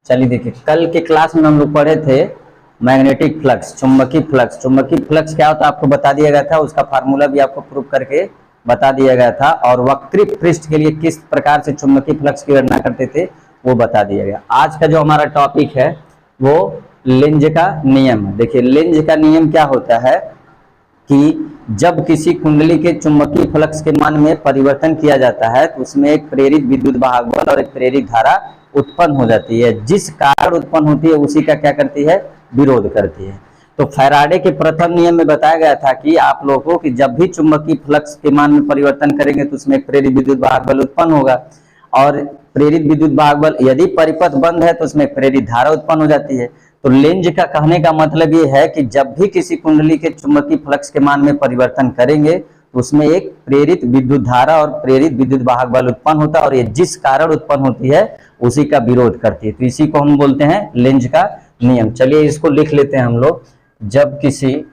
चलिए देखिए, कल के क्लास में हम लोग पढ़े थे मैग्नेटिक फ्लक्स, चुंबकीय फ्लक्स। चुंबकीय फ्लक्स क्या होता है आपको बता दिया गया था, उसका फार्मूला भी आपको प्रूव करके बता दिया गया था, और वक्रीय पृष्ठ के लिए किस प्रकार से चुंबकीय फ्लक्स की गणना करते थे वो बता दिया गया। आज का जो हमारा टॉपिक है वो लेंज का नियम है। देखिए लेंज का नियम क्या होता है कि जब किसी कुंडली के चुंबकीय फ्लक्स के मान में परिवर्तन किया जाता है तो उसमें एक प्रेरित विद्युत वाहक बल और एक प्रेरित धारा उत्पन्न हो जाती है। जिस कारण उत्पन्न होती है उसी का क्या करती है, विरोध करती है। तो फैराडे के प्रथम नियम में बताया गया था कि आप लोगों को कि जब भी चुंबकीय फ्लक्स के मान में परिवर्तन करेंगे तो उसमें एक प्रेरित विद्युत वाहक बल उत्पन्न होगा, और प्रेरित विद्युत वाहक बल यदि परिपथ बंद है तो उसमें प्रेरित धारा उत्पन्न हो जाती है। तो लेंज का कहने का मतलब ये है कि जब भी किसी कुंडली के चुंबकीय फ्लक्स के मान में परिवर्तन करेंगे तो उसमें एक प्रेरित विद्युत धारा और प्रेरित विद्युत वाहक बल उत्पन्न होता है, और ये जिस कारण उत्पन्न होती है उसी का विरोध करती है। तो इसी को हम बोलते हैं लेंज का नियम। चलिए इसको लिख लेते हैं हम लोग। जब किसी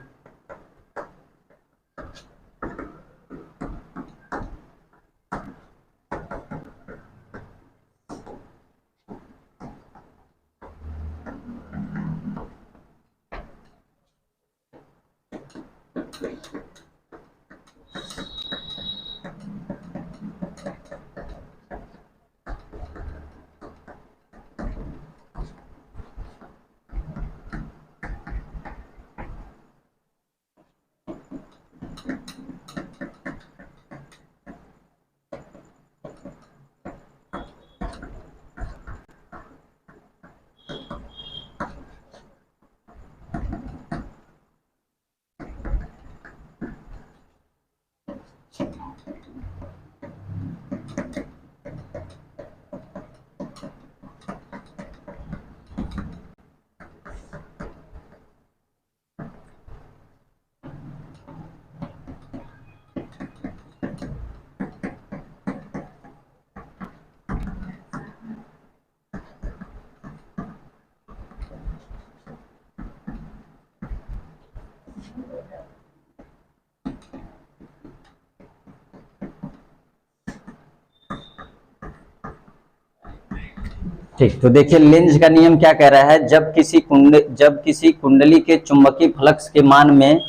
ठीक, तो देखिए लेंज का नियम क्या कह रहा है, जब किसी कुंडली के चुंबकीय फ्लक्स के मान में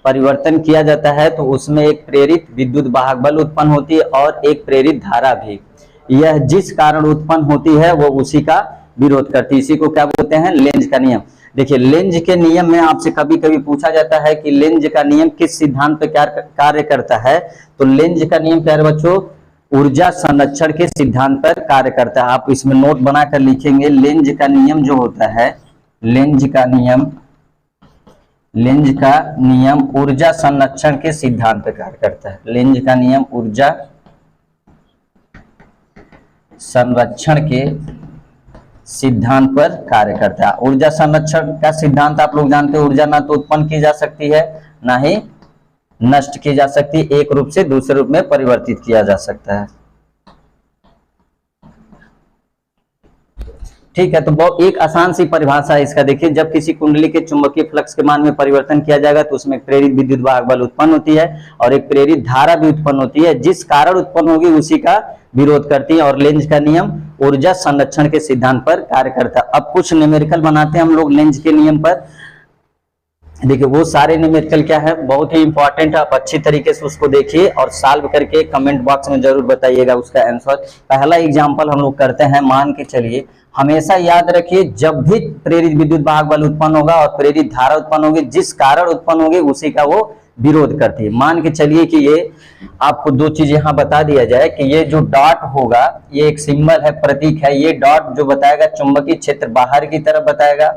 परिवर्तन किया जाता है तो उसमें एक प्रेरित विद्युत वाहक बल उत्पन्न होती है और एक प्रेरित धारा भी। यह जिस कारण उत्पन्न होती है वो उसी का विरोध करती है। इसी को क्या बोलते हैं, लेंज का नियम। देखिए लेंज के नियम में आपसे कभी कभी पूछा जाता है कि लेंज का नियम किस सिद्धांत पर कार्य करता है। तो लेंज का नियम क्या है बच्चों, ऊर्जा संरक्षण के सिद्धांत पर कार्य करता है। आप इसमें नोट बनाकर लिखेंगे, लेंज का नियम जो होता है, लेंज का नियम ऊर्जा संरक्षण के सिद्धांत पर कार्य करता है। लेंज का नियम ऊर्जा संरक्षण के सिद्धांत पर कार्य करता है। ऊर्जा संरक्षण का सिद्धांत आप लोग जानते हैं, ऊर्जा ना तो उत्पन्न की जा सकती है ना ही नष्ट की जा सकती, एक रूप से दूसरे रूप में परिवर्तित किया जा सकता है। ठीक है, तो बहुत एक आसान सी परिभाषा है इसका। देखिए जब किसी कुंडली के चुंबकीय फ्लक्स के मान में परिवर्तन किया जाएगा तो उसमें प्रेरित विद्युत वाहक बल उत्पन्न होती है और एक प्रेरित धारा भी उत्पन्न होती है। जिस कारण उत्पन्न होगी उसी का विरोध करती है, और लेंज का नियम ऊर्जा संरक्षण के सिद्धांत पर कार्य करता है। अब कुछ न्यूमेरिकल बनाते हैं हम लोग लेंज के नियम पर। देखिए वो सारे न्यूमेरिकल क्या है, बहुत ही इंपॉर्टेंट है, आप अच्छी तरीके से उसको देखिए और सॉल्व करके कमेंट बॉक्स में जरूर बताइएगा उसका आंसर। पहला एग्जांपल हम लोग करते हैं। मान के चलिए, हमेशा याद रखिए जब भी प्रेरित विद्युत वाहक बल उत्पन्न होगा और प्रेरित धारा उत्पन्न होगी, जिस कारण उत्पन्न होगी उसी का वो विरोध करती है। मान के चलिए कि ये आपको दो चीज यहाँ बता दिया जाए कि ये जो डॉट होगा ये एक सिंबल है, प्रतीक है। ये डॉट जो बताएगा चुंबकीय क्षेत्र बाहर की तरफ बताएगा।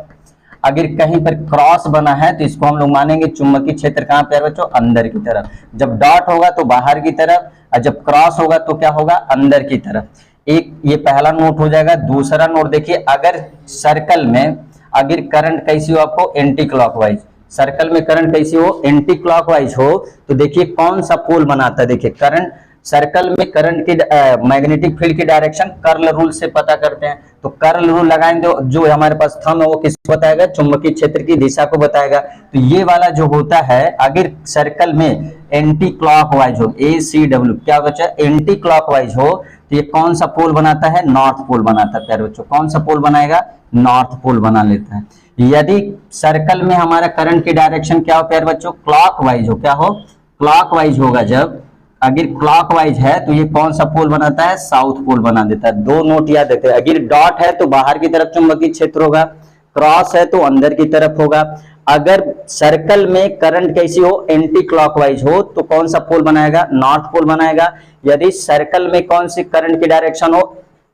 अगर कहीं पर क्रॉस बना है तो इसको हम लोग मानेंगे चुंबकीय क्षेत्र कहाँ पे है बच्चों, अंदर की तरफ। जब डॉट होगा तो बाहर की तरफ, और जब क्रॉस होगा तो क्या होगा, अंदर की तरफ। एक ये पहला नोट हो जाएगा। दूसरा नोट देखिए, अगर सर्कल में अगर करंट कैसी हो आपको, एंटी क्लॉकवाइज, सर्कल में करंट कैसी हो, एंटी क्लॉकवाइज हो, तो देखिए कौन सा पोल बनाता है। देखिए करंट, सर्कल में करंट की मैग्नेटिक फील्ड की डायरेक्शन कर्ल रूल से पता करते हैं। तो कर्ल रूल लगाएंगे, जो हमारे पास थंब है वो किसको बताएगा, चुंबकीय क्षेत्र की दिशा को बताएगा। तो ये वाला जो होता है, अगर सर्कल में एंटी क्लॉकवाइज हो, ACW क्या बच्चा, एंटी क्लॉकवाइज हो, तो ये कौन सा पोल बनाता है, नॉर्थ पोल बनाता है प्यारे बच्चों। कौन सा पोल बनाएगा, नॉर्थ पोल बना लेता है। यदि सर्कल में हमारा करंट की डायरेक्शन क्या हो प्यारे बच्चों, क्लॉकवाइज हो, क्या हो, क्लॉकवाइज होगा। जब अगर क्लॉकवाइज है तो ये कौन सा पोल बनाता है, साउथ पोल बना देता है। दो नोट याद रखते हैं, अगर डॉट है तो बाहर की तरफ चुंबकीय क्षेत्र होगा, क्रॉस है तो अंदर की तरफ होगा। अगर सर्कल में करंट कैसी हो, एंटी क्लॉकवाइज हो, तो कौन सा पोल बनाएगा, नॉर्थ पोल बनाएगा। यदि सर्कल में कौन सी करंट की डायरेक्शन हो,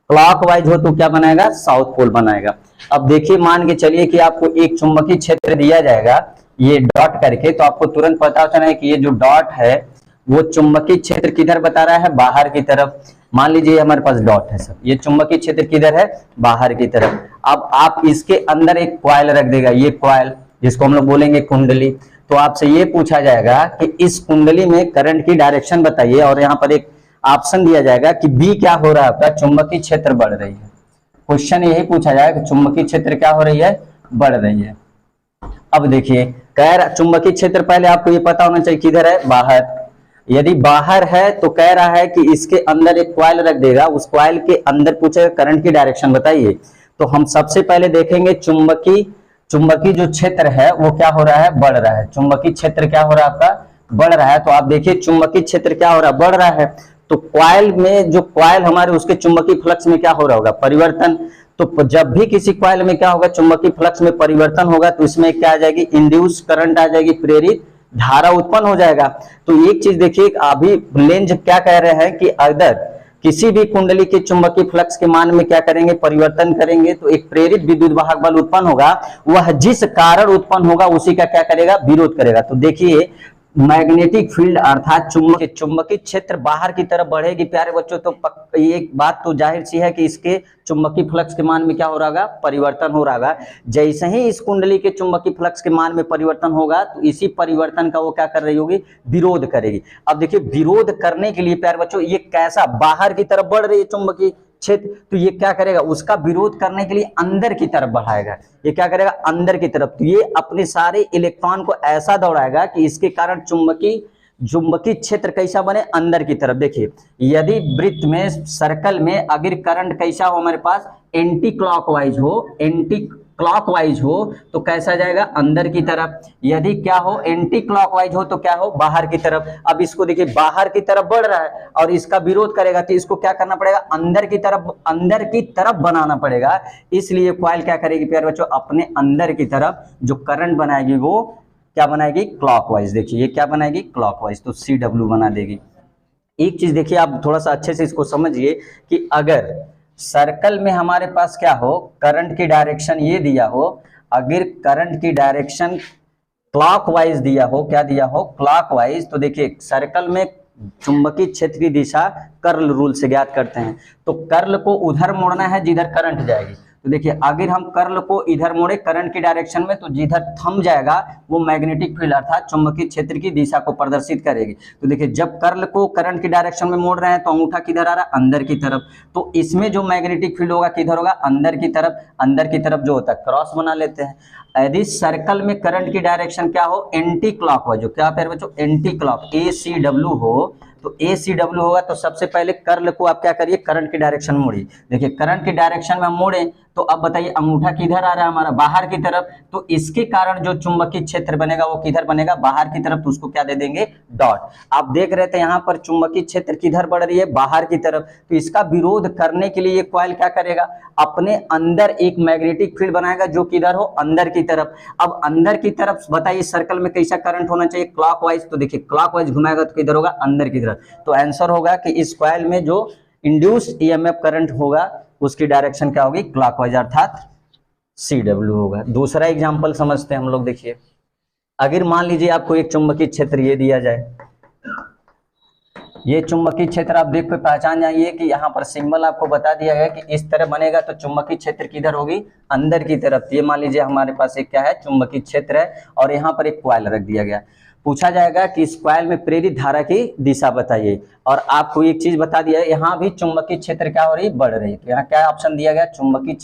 क्लॉकवाइज हो, तो क्या बनाएगा, साउथ पोल बनाएगा। अब देखिए, मान के चलिए कि आपको एक चुंबकीय क्षेत्र दिया जाएगा ये डॉट करके, तो आपको तुरंत पता होना है कि ये जो डॉट है वो चुंबकीय क्षेत्र किधर बता रहा है, बाहर की तरफ। मान लीजिए हमारे पास डॉट है सब, ये चुंबकीय क्षेत्र किधर है, बाहर की तरफ। अब आप इसके अंदर एक कॉइल रख देगा, ये कॉइल जिसको हम लोग बोलेंगे कुंडली। तो आपसे ये पूछा जाएगा कि इस कुंडली में करंट की डायरेक्शन बताइए, और यहाँ पर एक ऑप्शन दिया जाएगा कि बी क्या हो रहा है आपका, चुंबकीय क्षेत्र बढ़ रही है। क्वेश्चन यही पूछा जाएगा कि चुंबकीय क्षेत्र क्या हो रही है, बढ़ रही है। अब देखिए, कह रहा चुंबकीय क्षेत्र, पहले आपको ये पता होना चाहिए किधर है, बाहर। यदि बाहर है तो कह रहा है कि इसके अंदर एक कॉइल रख देगा, उस कॉइल के अंदर पूछेगा करंट की डायरेक्शन बताइए। तो हम सबसे पहले देखेंगे चुंबकीय जो क्षेत्र है वो क्या हो रहा है, बढ़ रहा है। चुंबकीय क्षेत्र क्या हो रहा है आपका, बढ़ रहा है। तो आप देखिए चुंबकीय क्षेत्र क्या हो रहा है, बढ़ रहा है। तो कॉइल में जो कॉइल हमारे, उसके चुंबकीय फ्लक्स में क्या हो रहा होगा, परिवर्तन। तो जब भी किसी कॉइल में क्या होगा, चुंबकीय फ्लक्स में परिवर्तन होगा, तो इसमें क्या आ जाएगी, इंड्यूस करंट आ जाएगी, प्रेरित धारा उत्पन्न हो जाएगा। तो एक चीज देखिए, अभी लेंज क्या कह रहे हैं कि अगर किसी भी कुंडली के चुंबकीय फ्लक्स के मान में क्या करेंगे, परिवर्तन करेंगे, तो एक प्रेरित विद्युत वाहक बल उत्पन्न होगा। वह जिस कारण उत्पन्न होगा उसी का क्या करेगा, विरोध करेगा। तो देखिए, मैग्नेटिक फील्ड अर्थात चुंबकीय क्षेत्र बाहर की तरफ बढ़ेगी प्यारे बच्चों, तो एक बात तो जाहिर सी है कि इसके चुंबकीय फ्लक्स के मान में क्या हो रहा होगा, परिवर्तन हो रहा होगा। जैसे ही इस कुंडली के चुंबकीय फ्लक्स के मान में परिवर्तन होगा, तो इसी परिवर्तन का वो क्या कर रही होगी, विरोध करेगी। अब देखिए, विरोध करने के लिए प्यारे बच्चों, ये कैसा, बाहर की तरफ बढ़ रही है चुंबकीय क्षेत्र, तो ये क्या करेगा, उसका विरोध करने के लिए अंदर की तरफ बढ़ाएगा। ये क्या करेगा, अंदर की तरफ। तो ये अपने सारे इलेक्ट्रॉन को ऐसा दौड़ाएगा कि इसके कारण चुंबकीय क्षेत्र कैसा बने, अंदर की तरफ। देखिए, यदि वृत्त में, सर्कल में अगर करंट कैसा हो हमारे पास, एंटी क्लॉकवाइज हो, तो कैसा जाएगा, अंदर की तरफ। यदि क्या हो, एंटी क्लॉकवाइज हो, तो क्या हो, बाहर की तरफ। अब इसको देखिए, बाहर की तरफ बढ़ रहा है और इसका विरोध करेगा, तो इसको क्या करना पड़ेगा, अंदर की तरफ बनाना पड़ेगा। इसलिए कॉइल क्या करेगी प्यारे बच्चों, अपने अंदर की तरफ जो करंट बनाएगी वो क्या बनाएगी, क्लॉकवाइज। देखिए, ये क्या बनाएगी, क्लॉकवाइज। तो CW बना देगी। एक चीज देखिए, आप थोड़ा सा अच्छे से इसको समझिए कि अगर सर्कल में हमारे पास क्या हो, करंट की डायरेक्शन ये दिया हो, अगर करंट की डायरेक्शन क्लॉकवाइज दिया हो, क्या दिया हो, क्लॉकवाइज, तो देखिए सर्कल में चुंबकीय क्षेत्र की दिशा कर्ल रूल से ज्ञात करते हैं। तो कर्ल को उधर मोड़ना है जिधर करंट जाएगी। तो देखिए, अगर हम कर्ल को इधर मोड़े करंट की डायरेक्शन में, तो जिधर थंब जाएगा वो मैग्नेटिक फील्ड अर्थात चुंबकीय क्षेत्र की दिशा को प्रदर्शित करेगी। तो देखिए, जब कर्ल को करंट की डायरेक्शन में मोड़ रहे हैं, तो अंगूठा किधर आ रहा है, अंदर की तरफ। तो इसमें जो मैग्नेटिक फील्ड होगा किधर होगा, अंदर की तरफ। अंदर की तरफ जो होता है, क्रॉस बना लेते हैं। यदि सर्कल में करंट की डायरेक्शन क्या हो, एंटी क्लॉकवाइज, जो क्या प्यारे बच्चों, एंटी क्लॉक, ACW हो, तो ACW होगा, तो सबसे पहले कर्ल को आप क्या करिए, करंट की डायरेक्शन मोड़िए। देखिए, करंट की डायरेक्शन में हम मोड़े, तो अब बताइए अंगूठा किधर आ रहा है हमारा, बाहर की तरफ। तो इसके कारण जो चुंबकीय क्षेत्र बनेगा वो किधर बनेगा, बाहर की तरफ। तो उसको क्या दे देंगे, डॉट। आप देख रहे थे यहाँ पर चुंबकीय क्षेत्र किधर बढ़ रही है, बाहर की तरफ। तो इसका विरोध करने के लिए ये कॉइल क्या करेगा, अपने अंदर एक मैग्नेटिक फील्ड बनाएगा जो किधर हो, अंदर की तरफ। अब अंदर की तरफ बताइए सर्कल में कैसा करंट होना चाहिए, क्लॉकवाइज। तो देखिए, क्लॉकवाइज घुमाएगा तो किधर होगा, अंदर की तरफ। तो आंसर होगा कि इस कॉइल में जो इंड्यूस्ड EMF करंट होगा उसकी डायरेक्शन क्या होगी, क्लॉकवाइज, अर्थात CW होगा। दूसरा एग्जांपल समझते हैं हम लोग। देखिए, अगर मान लीजिए आपको एक चुंबकीय क्षेत्र ये दिया जाए, ये चुंबकीय क्षेत्र आप देख के पहचान जाइए कि यहाँ पर सिंबल आपको बता दिया गया कि इस तरह बनेगा, तो चुंबकीय क्षेत्र किधर होगी, अंदर की तरफ। ये मान लीजिए हमारे पास एक क्या है, चुंबकीय क्षेत्र है, और यहाँ पर एक कॉइल रख दिया गया। पूछा जाएगा कि इस कॉइल में प्रेरित धारा की दिशा बताइए, और आपको एक चीज बता दिया है, यहाँ भी चुंबकीय क्षेत्र क्या हो रही है, बढ़ रही है। तो यहाँ क्या ऑप्शन दिया गया, चुंबकीय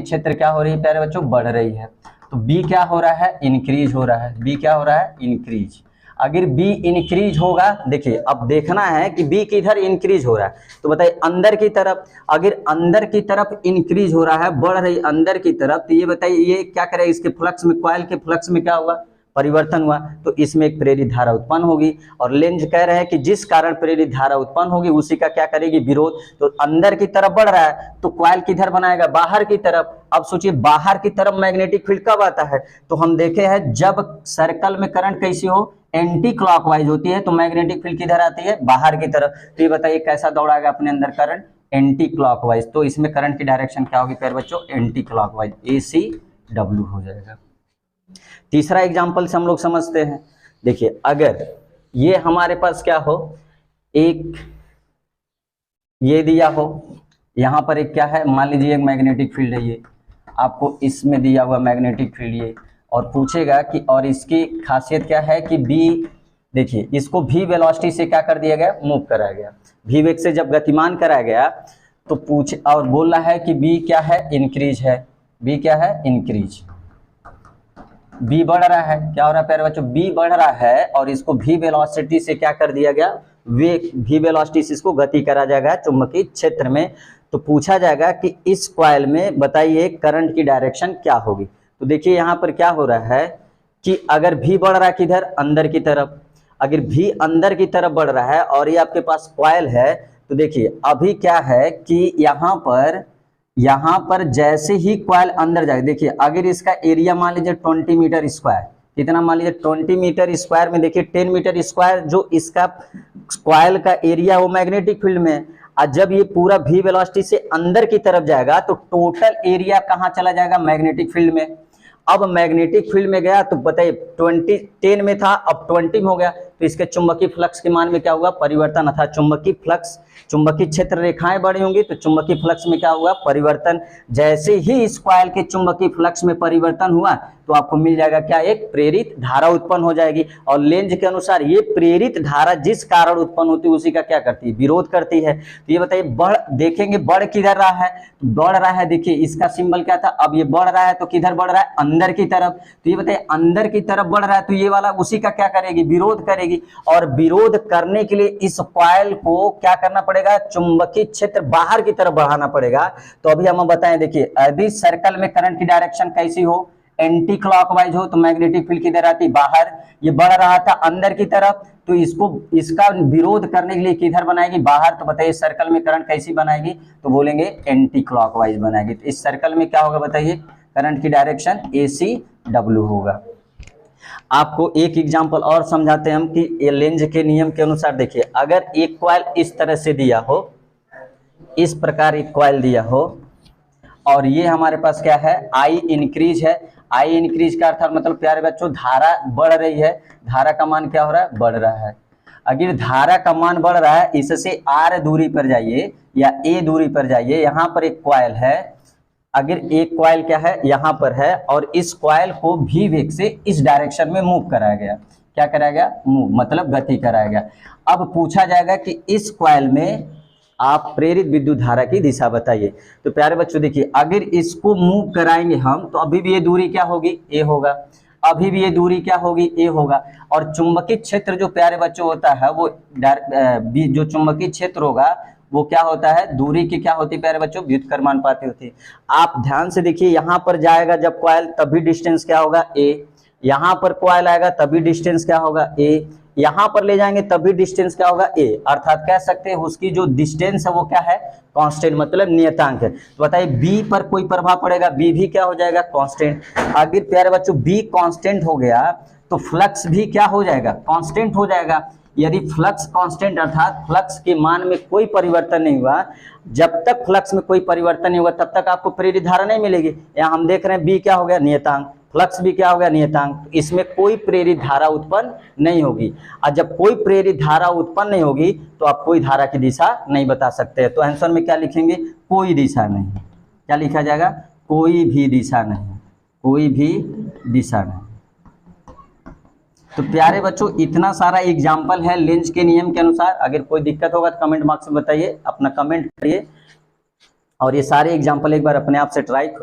क्षेत्र क्या हो रही है प्यारे बच्चों, बढ़ रही है। तो बी क्या हो रहा है, इंक्रीज हो रहा है। बी क्या हो रहा है, इंक्रीज। अगर बी इंक्रीज होगा, देखिए अब देखना है कि बी किधर इंक्रीज हो रहा है, तो बताइए अंदर की तरफ। अगर अंदर की तरफ इंक्रीज हो रहा है, बढ़ रही अंदर की तरफ, तो ये बताइए ये क्या करेगा, इसके फ्लक्स में, कॉइल के फ्लक्स में क्या हुआ, परिवर्तन हुआ, तो इसमें एक प्रेरित धारा उत्पन्न होगी। और लेंज कह रहे हैं कि जिस कारण प्रेरित धारा उत्पन्न होगी उसी का क्या करेगी, विरोध। तो अंदर की तरफ बढ़ रहा है तो कॉइल किधर बनाएगा, बाहर की तरफ। अब सोचिए बाहर की तरफ मैग्नेटिक फील्ड कब आता है, तो हम देखे हैं जब सर्कल में करंट कैसी हो, एंटी क्लॉकवाइज होती है, तो मैग्नेटिक फील्ड किधर आती है, बाहर की तरफ। तो ये बताइए कैसा दौड़ाएगा अपने अंदर करंट, एंटी क्लॉकवाइज। तो इसमें करंट की डायरेक्शन क्या होगी प्यारे बच्चों, एंटी क्लॉकवाइज, ACW हो जाएगा। तीसरा एग्जांपल से हम लोग समझते हैं। देखिए अगर ये हमारे पास क्या हो, एक ये दिया हो, यहां पर एक क्या है, मान लीजिए एक मैग्नेटिक फील्ड है, ये आपको इसमें दिया हुआ मैग्नेटिक फील्ड ये, और पूछेगा कि और इसकी खासियत क्या है कि बी, देखिए इसको भी वेलोसिटी से क्या कर दिया गया, मूव कराया गया, भी वेग से जब गतिमान कराया गया, तो पूछ और बोल रहा है कि बी क्या है, इंक्रीज है, बी क्या है, इंक्रीज, बी बढ़ रहा है। क्या हो रहा है प्यारे बच्चों, बी बढ़ रहा है और इसको भी वेलोसिटी से क्या कर दिया गया, वेग, भी वेलोसिटी से इसको गति करा जाएगा चुंबकीय क्षेत्र में। तो पूछा जाएगा कि इस कॉइल में बताइए करंट की डायरेक्शन क्या होगी। तो देखिए यहाँ पर क्या हो रहा है कि अगर भी बढ़ रहा है किधर, अंदर की तरफ, अगर भी अंदर की तरफ बढ़ रहा है और ये आपके पास कॉइल है, तो देखिए अभी क्या है कि यहाँ पर जैसे ही कॉइल अंदर जाए, देखिए अगर इसका एरिया मान लीजिए 20 मीटर स्क्वायर, कितना मान लीजिए 20 मीटर स्क्वायर में, देखिए 10 मीटर स्क्वायर जो इसका कॉइल का एरिया वो मैग्नेटिक फील्ड में, और जब ये पूरा भी वेलोसिटी से अंदर की तरफ जाएगा तो टोटल एरिया कहाँ चला जाएगा, मैग्नेटिक फील्ड में। अब मैग्नेटिक फील्ड में गया तो बताइए 10 में था, अब 20 में हो गया, तो इसके चुंबकीय फ्लक्स के मान में क्या हुआ, परिवर्तन, अर्थात चुंबकीय फ्लक्स, चुंबकीय क्षेत्र रेखाएं बड़ी होंगी तो चुंबकीय फ्लक्स में क्या हुआ, परिवर्तन। जैसे ही इस कॉइल के चुंबकीय फ्लक्स में परिवर्तन हुआ तो आपको मिल जाएगा क्या, एक प्रेरित धारा उत्पन्न हो जाएगी। और लेंज के अनुसार ये प्रेरित धारा जिस कारण उत्पन्न होती है उसी का क्या करती है, विरोध करती है। तो ये बताइए बढ़, देखेंगे बढ़ किधर रहा है, बढ़ रहा है, देखिए इसका सिंबल क्या था, अब ये बढ़ रहा है तो किधर बढ़ रहा है, अंदर की तरफ। तो ये बताइए अंदर की तरफ बढ़ रहा है तो ये वाला उसी का क्या करेगी, विरोध करेगी। और विरोध करने के लिए इस कॉइल को क्या करना पड़ेगा, चुंबकीय क्षेत्र बाहर की तरफ बढ़ाना पड़ेगा। तो अभी हम बताएं, देखिए यदि सर्कल में करंट की डायरेक्शन कैसी हो, एंटी क्लॉकवाइज हो, तो मैग्नेटिक फील्ड किधर आती, बाहर। ये बढ़ रहा था अंदर की तरफ, तो इसका विरोध करने के लिए किधर बनाएगी, बाहर। तो बताइए सर्कल में करंट कैसी बनाएगी, तो बोलेंगे एंटी क्लॉकवाइज बनाएगी। तो इस सर्कल में क्या होगा बताइए, करंट की डायरेक्शन ACW होगा। आपको एक एग्जांपल और समझाते हैं हम कि ये लेंज के नियम के अनुसार। देखिए अगर एक कॉइल इस तरह से दिया हो, इस प्रकार एक कॉइल दिया हो, और ये हमारे पास क्या है, आई इंक्रीज है। आई इंक्रीज का अर्थ मतलब प्यारे बच्चों धारा बढ़ रही है, धारा का मान क्या हो रहा है, बढ़ रहा है। अगर धारा का मान बढ़ रहा है, इससे R दूरी पर जाइए या A दूरी पर जाइए, यहाँ पर एक कॉइल है, अगर एक कॉइल क्या है यहाँ पर है, और इस कॉइल को भी वेग से इस डायरेक्शन में मूव कराया गया। क्या कराया गया, मूव मतलब गति कराया गया। अब पूछा जाएगा कि इस कॉइल में आप प्रेरित विद्युत धारा की दिशा बताइए। तो प्यारे बच्चों देखिए अगर इसको मूव कराएंगे हम तो अभी भी ये दूरी क्या होगी, A होगा, अभी भी ये दूरी क्या होगी, A होगा। और चुंबकीय क्षेत्र जो प्यारे बच्चों होता है वो जो चुंबकीय क्षेत्र होगा वो क्या होता है, दूरी की क्या होती है प्यारे बच्चों, व्युत्क्रमानुपाती होती है। आप ध्यान से देखिए यहाँ पर जाएगा जब कॉइल तभी डिस्टेंस क्या होगा, A। यहाँ पर कॉइल आएगा तभी डिस्टेंस क्या होगा, A। यहाँ पर ले जाएंगे तभी डिस्टेंस क्या होगा, A। अर्थात कह सकते हैं उसकी जो डिस्टेंस है वो क्या है, कांस्टेंट, मतलब नियतांक है। तो बताइए B पर कोई प्रभाव पड़ेगा, B भी क्या हो जाएगा, कांस्टेंट। अगर प्यारे बच्चों B कांस्टेंट हो गया तो फ्लक्स भी क्या हो जाएगा, कांस्टेंट हो जाएगा। यदि फ्लक्स कांस्टेंट अर्थात फ्लक्स के मान में कोई परिवर्तन नहीं हुआ, जब तक फ्लक्स में कोई परिवर्तन नहीं हुआ तब तक आपको प्रेरित धारा नहीं मिलेगी। यहाँ हम देख रहे हैं B क्या हो गया, नियतांक, फ्लक्स भी क्या हो गया, नियतांक, इसमें कोई प्रेरित धारा उत्पन्न नहीं होगी। और जब कोई प्रेरित धारा उत्पन्न नहीं होगी तो आप कोई धारा की दिशा नहीं बता सकते। तो आंसर में क्या लिखेंगे, कोई दिशा नहीं। क्या लिखा जाएगा, कोई भी दिशा नहीं, कोई भी दिशा नहीं। तो प्यारे बच्चों इतना सारा एग्जाम्पल है लेंज के नियम के अनुसार। अगर कोई दिक्कत होगा तो कमेंट बॉक्स में बताइए, अपना कमेंट करिए, और ये सारे एग्जाम्पल एक बार अपने आप से ट्राई